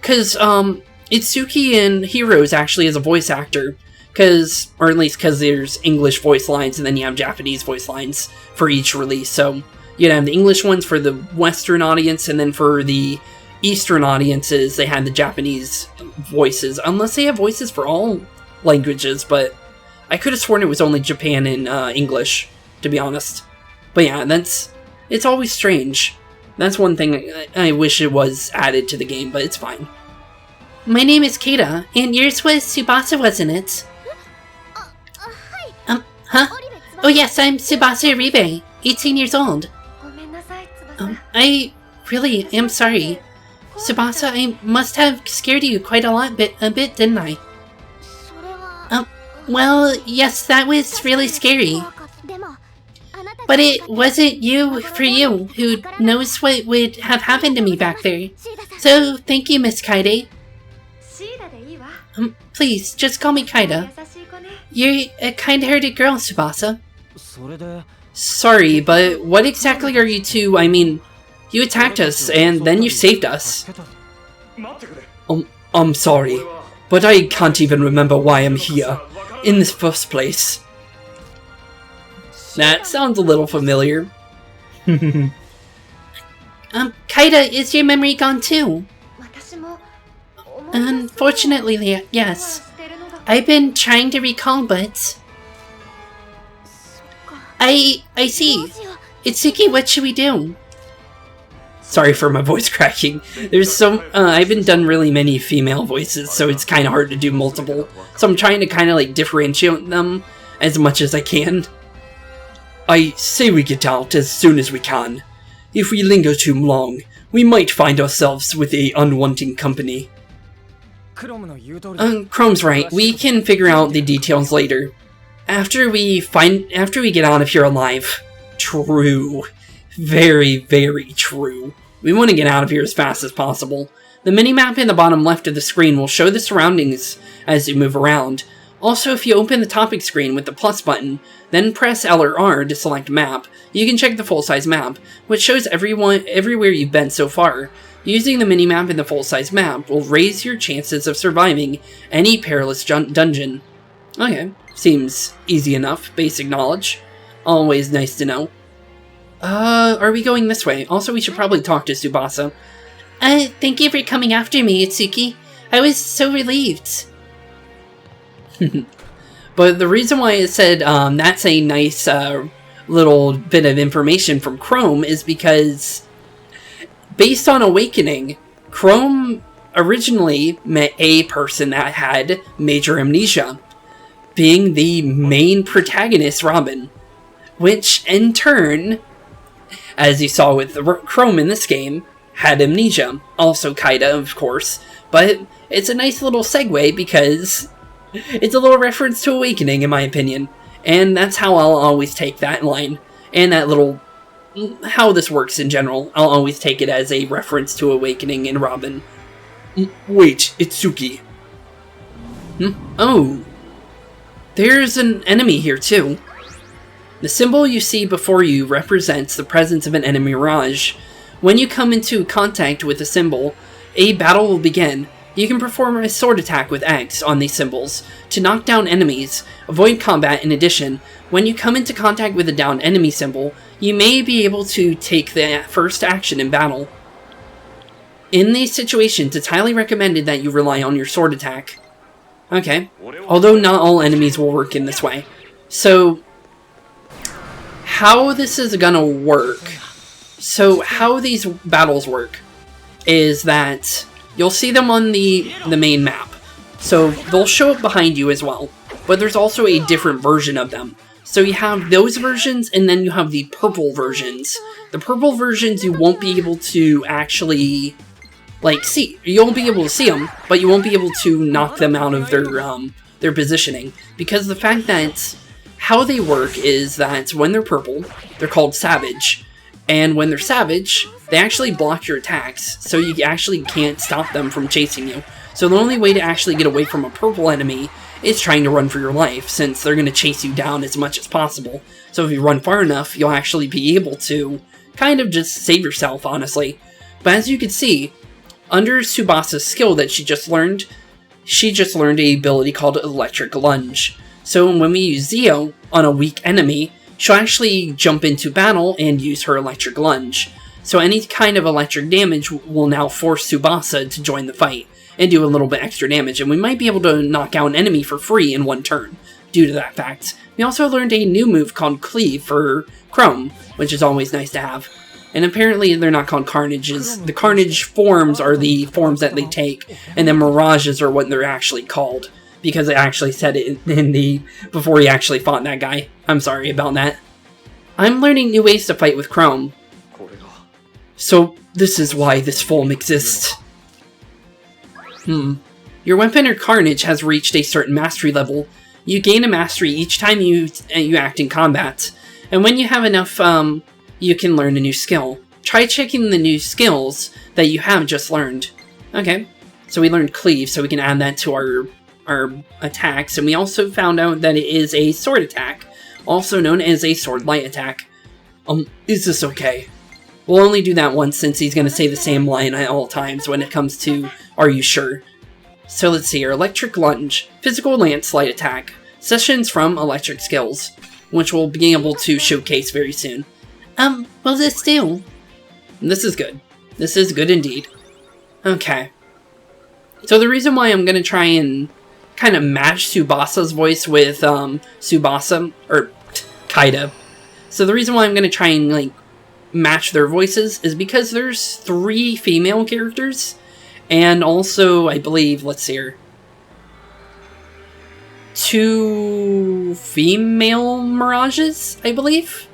Speaker 1: because Itsuki in Heroes actually is a voice actor. Or at least because there's English voice lines and then you have Japanese voice lines for each release. So you'd have the English ones for the Western audience, and then for the Eastern audiences, they had the Japanese voices. Unless they have voices for all languages, but I could have sworn it was only Japan and English, to be honest. But yeah, it's always strange. That's one thing I wish it was added to the game, but it's fine. My name is Keita, and yours was Tsubasa, wasn't it? Huh? Oh yes, I'm Tsubasa Aribe, 18 years old. I really am sorry. Tsubasa, I must have scared you quite a bit, didn't I? Well, yes, that was really scary. But it wasn't you for you, who knows what would have happened to me back there. So, thank you, Miss Kaide. Please, just call me Kaida. You're a kind-hearted girl, Tsubasa. Sorry, but what exactly are you two? I mean, you attacked us, and then you saved us.
Speaker 2: I'm sorry, but I can't even remember why I'm here, in the first place.
Speaker 1: That sounds a little familiar. Kaida, is your memory gone too? Unfortunately, yes. I've been trying to recall, but... I see. Itsuki, what should we do?
Speaker 2: Sorry for my voice cracking. There's I haven't done really many female voices, so it's kind of hard to do multiple. So I'm trying to kind of like differentiate them as much as I can. I say we get out as soon as we can. If we linger too long, we might find ourselves with a unwanted company.
Speaker 1: Chrome's right. We can figure out the details later. After we get out of here alive.
Speaker 2: True. Very, very true.
Speaker 1: We want to get out of here as fast as possible. The minimap in the bottom left of the screen will show the surroundings as you move around. Also, if you open the topic screen with the plus button, then press L or R to select map, you can check the full-size map, which shows everywhere you've been so far. Using the minimap in the full-size map will raise your chances of surviving any perilous dungeon. Okay, seems easy enough. Basic knowledge. Always nice to know. Are we going this way? Also, we should probably talk to Tsubasa. Thank you for coming after me, Itsuki. I was so relieved. But the reason why it said that's a nice little bit of information from Chrome is because, based on Awakening, Chrome originally met a person that had major amnesia, being the main protagonist, Robin, which in turn, as you saw with Chrome in this game, had amnesia. Also Kaida, of course, but it's a nice little segue because it's a little reference to Awakening, in my opinion, and that's how I'll always take that line, and that little, how this works in general. I'll always take it as a reference to Awakening and Robin.
Speaker 2: Wait, Itsuki.
Speaker 1: Oh. There's an enemy here, too. The symbol you see before you represents the presence of an enemy Mirage. When you come into contact with the symbol, a battle will begin. You can perform a sword attack with X on these symbols to knock down enemies. Avoid combat in addition. When you come into contact with a downed enemy symbol, you may be able to take the first action in battle. In these situations, it's highly recommended that you rely on your sword attack. Okay, although not all enemies will work in this way. So, how this is gonna work, how these battles work is that you'll see them on the main map. So they'll show up behind you as well, but there's also a different version of them. So you have those versions, and then you have the purple versions. The purple versions you won't be able to actually, like, see. You'll be able to see them, but you won't be able to knock them out of their their positioning, because the fact that how they work is that when they're purple, they're called savage, and when they're savage, they actually block your attacks, so you actually can't stop them from chasing you. So the only way to actually get away from a purple enemy is trying to run for your life, since they're going to chase you down as much as possible. So if you run far enough, you'll actually be able to kind of just save yourself, honestly. But as you can see, under Tsubasa's skill that she just learned a ability called Electric Lunge. So when we use Zio on a weak enemy, she'll actually jump into battle and use her Electric Lunge. So any kind of electric damage will now force Tsubasa to join the fight and do a little bit extra damage, and we might be able to knock out an enemy for free in one turn due to that fact. We also learned a new move called Cleave for Chrome, which is always nice to have. And apparently they're not called Carnages. The Carnage forms are the forms that they take, and then Mirages are what they're actually called, because I actually said it in the before he actually fought that guy. I'm sorry about that. I'm learning new ways to fight with Chrome.
Speaker 2: So this is why this form exists.
Speaker 1: Your weapon or Carnage has reached a certain mastery level. You gain a mastery each time you act in combat, and when you have enough, you can learn a new skill. Try checking the new skills that you have just learned. Okay, so we learned Cleave, so we can add that to our attacks, and we also found out that it is a sword attack, also known as a sword light attack.
Speaker 2: Is this okay?
Speaker 1: We'll only do that once, since he's going to say the same line at all times when it comes to, are you sure? So let's see here. Electric Lunge. Physical lance light attack. Sessions from electric skills, which we'll be able to showcase very soon. Will this do? This is good. This is good indeed. Okay. So the reason why I'm going to try and kind of match Tsubasa's voice with, Tsubasa, or Kaida. So the reason why I'm going to try and, like, match their voices is because there's 3 female characters, and also, I believe, let's see here, 2 female Mirages, I believe?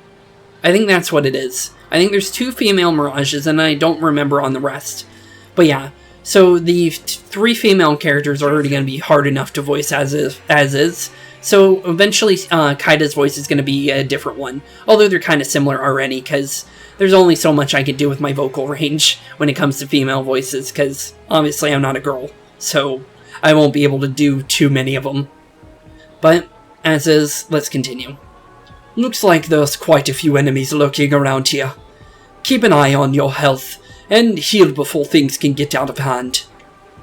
Speaker 1: I think that's what it is. I think there's 2 female Mirages, and I don't remember on the rest. But yeah, so the 3 female characters are already going to be hard enough to voice as is. So eventually, Kaida's voice is going to be a different one, although they're kind of similar already, because there's only so much I can do with my vocal range when it comes to female voices, because obviously I'm not a girl, so I won't be able to do too many of them. But, as is, let's continue.
Speaker 2: Looks like there's quite a few enemies lurking around here. Keep an eye on your health, and heal before things can get out of hand.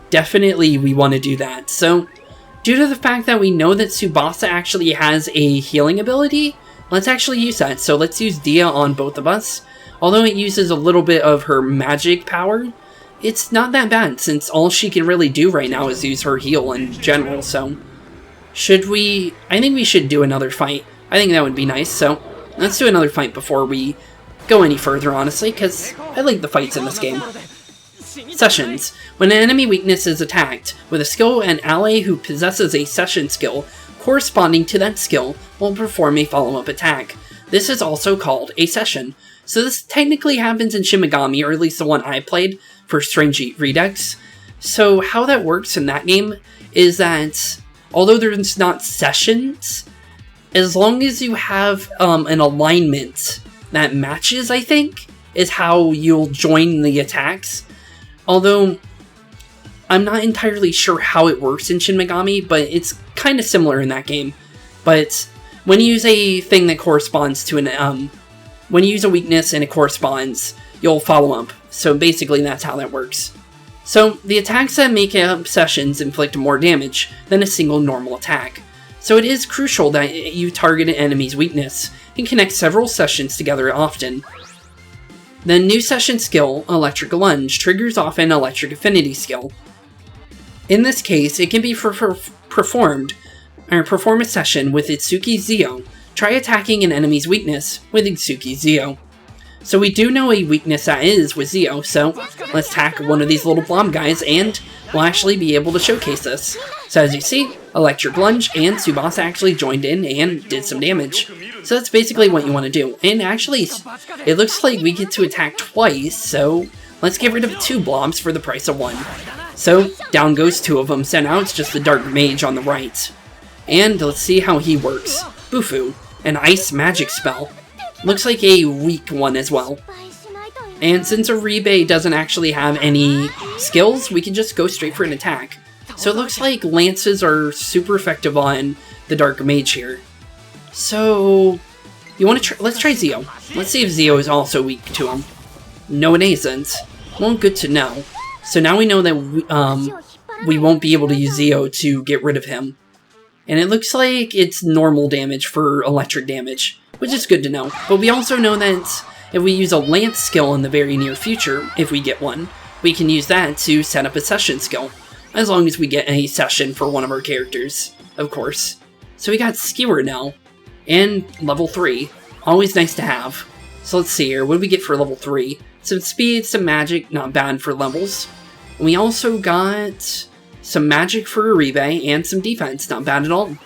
Speaker 1: Definitely we want to do that. So, due to the fact that we know that Tsubasa actually has a healing ability, let's actually use that. So let's use Dia on both of us. Although it uses a little bit of her magic power, it's not that bad, since all she can really do right now is use her heal in general, so... Should we... I think we should do another fight. I think that would be nice, so... Let's do another fight before we go any further, honestly, because I like the fights in this game. Sessions. When an enemy weakness is attacked, with a skill, an ally who possesses a session skill corresponding to that skill will perform a follow-up attack. This is also called a session. So this technically happens in Shin Megami, or at least the one I played, for Strange Redux. So how that works in that game is that, although there's not sessions, as long as you have an alignment that matches, I think, is how you'll join the attacks. Although, I'm not entirely sure how it works in Shin Megami, but it's kind of similar in that game. But when you use a thing that corresponds to an, when you use a weakness and it corresponds, you'll follow up. So basically that's how that works. So the attacks that make up sessions inflict more damage than a single normal attack. So it is crucial that you target an enemy's weakness and connect several sessions together often. The new session skill, Electric Lunge, triggers off an electric affinity skill. In this case, it can be perform a session with Itsuki Zio. Try attacking an enemy's weakness with Itsuki Zio. So we do know a weakness that is with Zio, so let's attack one of these little blob guys and we'll actually be able to showcase this. So as you see, Electric Lunge and Tsubasa actually joined in and did some damage. So that's basically what you want to do. And actually, it looks like we get to attack twice, so let's get rid of 2 blobs for the price of 1. So down goes 2 of them, so now it's just the Dark Mage on the right. And let's see how he works. Bufu, an ice magic spell. Looks like a weak one as well. And since Oribe doesn't actually have any skills, we can just go straight for an attack. So it looks like lances are super effective on the Dark Mage here. So, you want to try? Let's try Zio. Let's see if Zio is also weak to him. No, it isn't. Well, good to know. So now we know that we won't be able to use Zio to get rid of him. And it looks like it's normal damage for electric damage, which is good to know. But we also know that if we use a lance skill in the very near future, if we get one, we can use that to set up a session skill. As long as we get a session for one of our characters, of course. So we got Skewer now. And level 3. Always nice to have. So let's see here, what do we get for level 3? Some speed, some magic, not bad for levels. And we also got some magic for Oribe and some defense, not bad at all.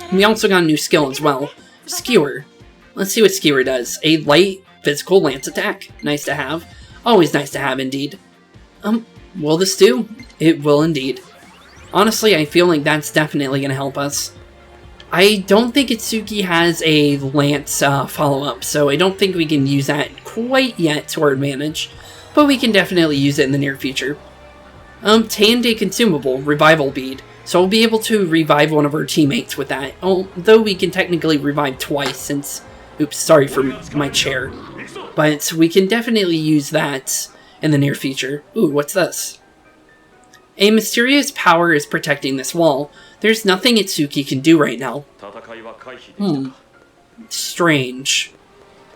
Speaker 1: And we also got a new skill as well. Skewer. Let's see what Skewer does. A light physical lance attack. Nice to have. Always nice to have indeed. Will this do? It will indeed. Honestly, I feel like that's definitely going to help us. I don't think Itsuki has a lance follow-up, so I don't think we can use that quite yet to our advantage. But we can definitely use it in the near future. Tande consumable, revival bead. So we'll be able to revive one of our teammates with that. Although we can technically revive twice since... Oops, sorry for my chair. But we can definitely use that in the near future. Ooh, what's this? A mysterious power is protecting this wall. There's nothing Itsuki can do right now. Strange.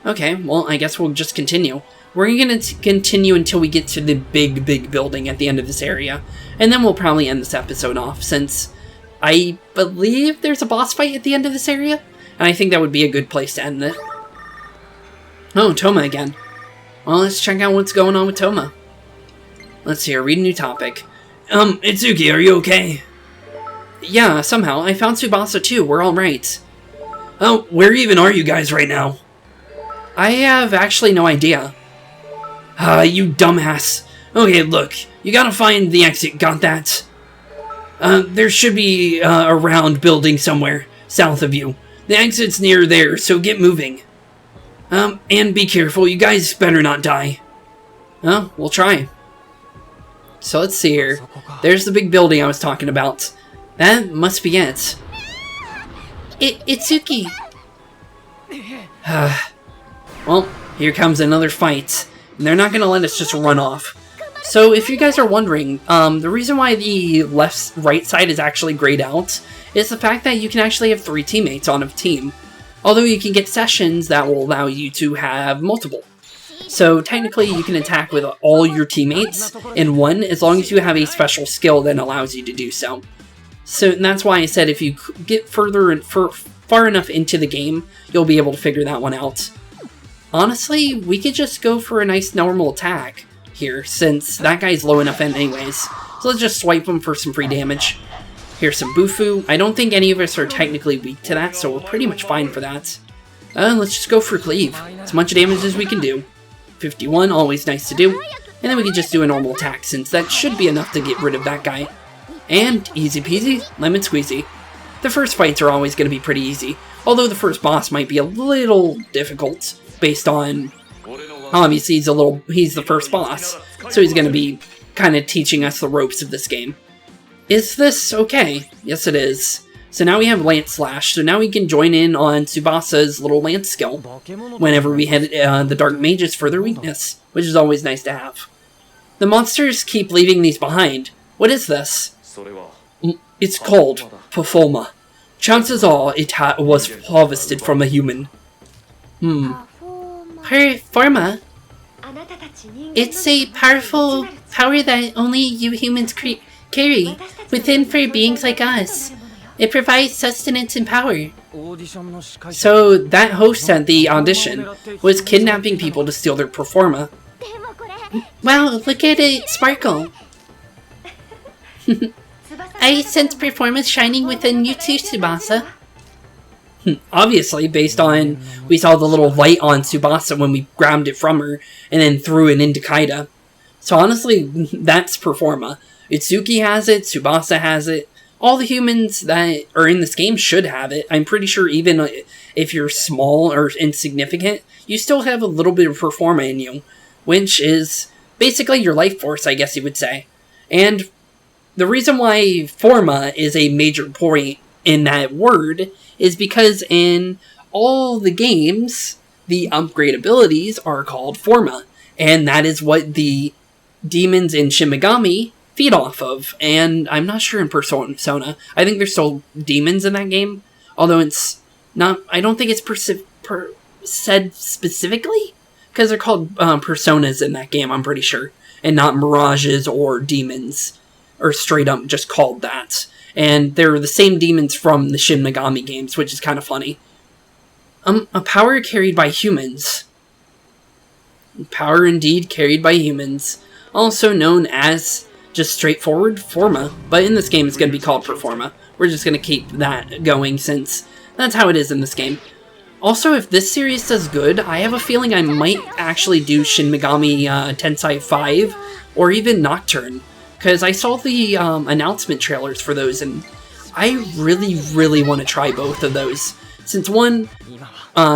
Speaker 1: Okay, well, I guess we'll just continue. We're going to continue until we get to the big building at the end of this area. And then we'll probably end this episode off, since I believe there's a boss fight at the end of this area. And I think that would be a good place to end it. Oh, Toma again. Well, let's check out what's going on with Toma. Let's see, read a new topic. Itsuki, are you okay? Yeah, somehow. I found Tsubasa too. We're alright. Oh, where even are you guys right now? I have actually no idea. You dumbass. Okay, look. You gotta find the exit. Got that? There should be a round building somewhere south of you. The exit's near there, so get moving. And be careful. You guys better not die. We'll try. So let's see here. There's the big building I was talking about. That must be it. Itsuki! Well, here comes another fight. And they're not going to let us just run off. So if you guys are wondering, the reason why the right side is actually grayed out is the fact that you can actually have 3 teammates on a team. Although you can get sessions that will allow you to have multiple. So technically you can attack with all your teammates in one as long as you have a special skill that allows you to do so. So that's why I said if you get further and far enough into the game, you'll be able to figure that one out. Honestly, we could just go for a nice normal attack here, since that guy's low enough anyways. So let's just swipe him for some free damage. Here's some Bufu. I don't think any of us are technically weak to that, so we're pretty much fine for that. Let's just go for Cleave. As much damage as we can do. 51, always nice to do. And then we can just do a normal attack, since that should be enough to get rid of that guy. And easy peasy, lemon squeezy. The first fights are always going to be pretty easy, although the first boss might be a little difficult, based on, obviously he's the first boss, so he's going to be kind of teaching us the ropes of this game. Is this okay? Yes it is. So now we have Lance Slash, so now we can join in on Tsubasa's little lance skill whenever we hit the Dark Mages for their weakness, which is always nice to have. The monsters keep leaving these behind. What is this? It's called Performa. Chances are it was harvested from a human. Performa? It's a powerful power that only you humans carry within for beings like us. It provides sustenance and power. So that host at the audition was kidnapping people to steal their Performa. Wow, look at it sparkle. I sense Performa shining within you too, Tsubasa. Obviously, based on we saw the little light on Tsubasa when we grabbed it from her and then threw it into Kaida. So honestly, that's Performa. Itsuki has it, Tsubasa has it. all the humans that are in this game should have it. I'm pretty sure even if you're small or insignificant, you still have a little bit of Performa in you, which is basically your life force, I guess you would say. And the reason why Forma is a major point in that word is because in all the games, the upgrade abilities are called Forma, and that is what the demons in Shin Megami feed off of. And I'm not sure in Persona. I think there's still demons in that game, although it's not. I don't think it's said specifically, because they're called personas in that game, I'm pretty sure, and not mirages or demons, or straight up just called that. And they're the same demons from the Shin Megami games, which is kind of funny. A power carried by humans. Power indeed carried by humans, also known as just straightforward Forma, but in this game it's going to be called Performa. We're just going to keep that going since that's how it is in this game. Also, if this series does good, I have a feeling I might actually do Shin Megami Tensei 5 or even Nocturne, because I saw the announcement trailers for those and I really want to try both of those, since one,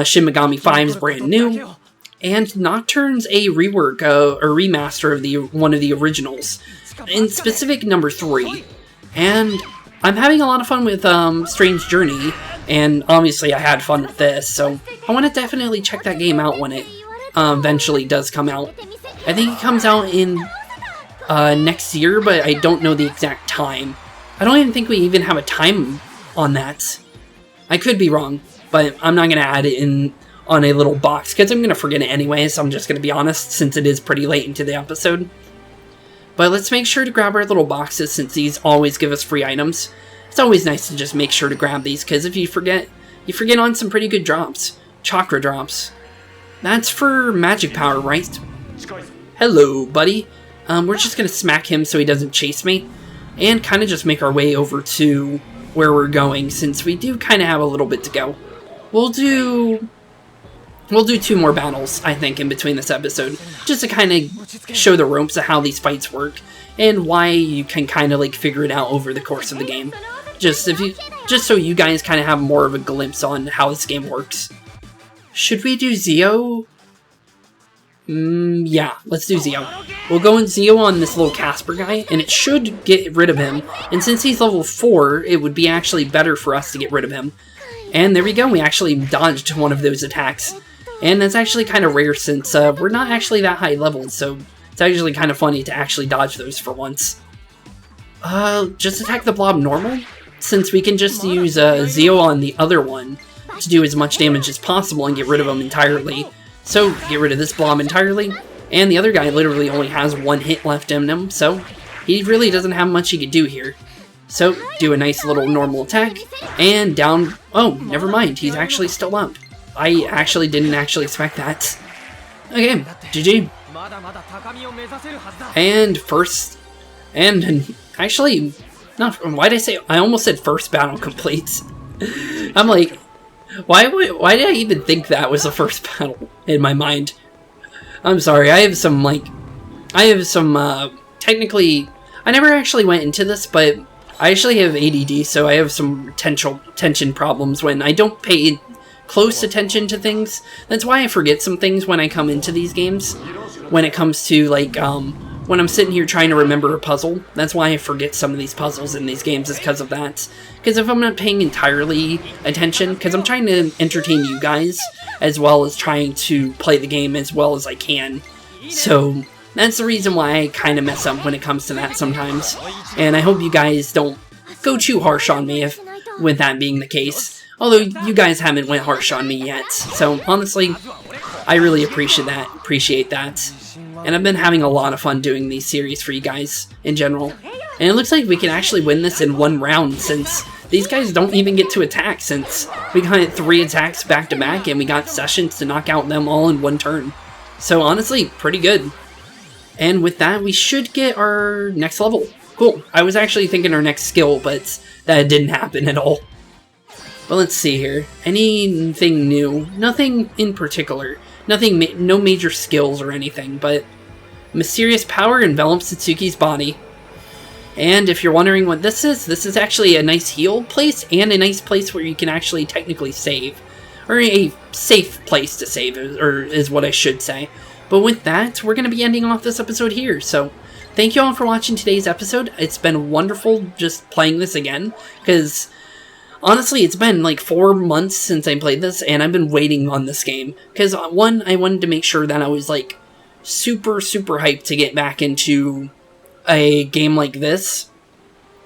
Speaker 1: Shin Megami 5 is brand new, and Nocturne's a rework, or remaster of one of the originals, in specific number 3. And I'm having a lot of fun with Strange Journey, and obviously I had fun with this, so I want to definitely check that game out when it eventually does come out. I think it comes out in next year, but I don't know the exact time. I don't even think we even have a time on that. I could be wrong, but I'm not going to add it in on a little box, because I'm going to forget it anyways, so I'm just going to be honest, since it is pretty late into the episode. But let's make sure to grab our little boxes, since these always give us free items. It's always nice to just make sure to grab these, because if you forget on some pretty good drops. Chakra drops. That's for magic power, right? Hello, buddy. We're just going to smack him so he doesn't chase me, and kind of just make our way over to where we're going, since we do kind of have a little bit to go. We'll do 2 more battles, I think, in between this episode, just to kind of show the ropes of how these fights work, and why you can kind of like figure it out over the course of the game. Just so you guys kind of have more of a glimpse on how this game works. Should we do Zio? Yeah, let's do Zio. We'll go in Zio on this little Casper guy, and it should get rid of him. And since he's level 4, it would be actually better for us to get rid of him. And there we go, we actually dodged one of those attacks. And that's actually kind of rare, since we're not actually that high leveled, so it's actually kind of funny to actually dodge those for once. Just attack the blob normal, since we can just use Zio on the other one to do as much damage as possible and get rid of him entirely. So, get rid of this blob entirely, and the other guy literally only has 1 hit left in him, so he really doesn't have much he could do here. So, do a nice little normal attack, and down... Oh, never mind, he's actually still up. I actually didn't expect that. Okay, GG. And actually, not, why'd I say, I almost said first battle complete. I'm like, why did I even think that was the first battle in my mind? I'm sorry, I have some, technically, I never actually went into this, but I actually have ADD, so I have some tension problems when I don't pay close attention to things. That's why I forget some things when I come into these games. When it comes to, like, when I'm sitting here trying to remember a puzzle, that's why I forget some of these puzzles in these games, is because of that. Because if I'm not paying entirely attention, because I'm trying to entertain you guys, as well as trying to play the game as well as I can. So, that's the reason why I kind of mess up when it comes to that sometimes. And I hope you guys don't go too harsh on me with that being the case. Although you guys haven't went harsh on me yet. So honestly, I really appreciate that. And I've been having a lot of fun doing these series for you guys in general. And it looks like we can actually win this in 1 round, since these guys don't even get to attack, since we got 3 attacks back to back and we got sessions to knock out them all in 1 turn. So honestly, pretty good. And with that, we should get our next level. Cool. I was actually thinking our next skill, but that didn't happen at all. But let's see here. Anything new? Nothing in particular. No major skills or anything, but mysterious power envelops Satsuki's body. And if you're wondering what this is actually a nice heal place and a nice place where you can actually technically save. Or a safe place to save, or is what I should say. But with that, we're going to be ending off this episode here, so thank you all for watching today's episode. It's been wonderful just playing this again, because honestly, it's been like 4 months since I played this, and I've been waiting on this game. Because one, I wanted to make sure that I was like super hyped to get back into a game like this.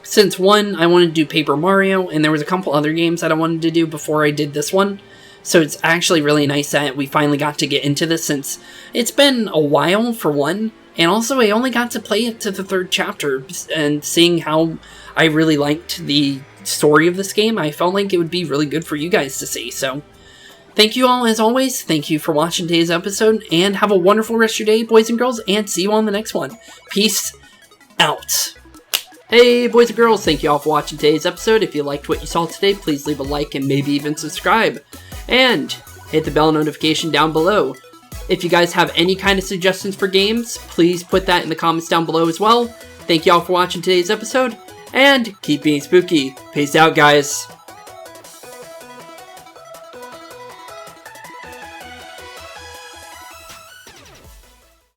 Speaker 1: Since one, I wanted to do Paper Mario, and there was a couple other games that I wanted to do before I did this one. So it's actually really nice that we finally got to get into this, since it's been a while for one, and also I only got to play it to the 3rd chapter, and seeing how I really liked the story of this game, I felt like it would be really good for you guys to see. So thank you all as always, thank you for watching today's episode, and have a wonderful rest of your day, boys and girls, and see you on the next one. Peace out. Hey boys and girls, thank you all for watching today's episode. If you liked what you saw today, please leave a like and maybe even subscribe. And hit the bell notification down below. If you guys have any kind of suggestions for games, please put that in the comments down below as well. Thank you all for watching today's episode, and keep being spooky. Peace out, guys.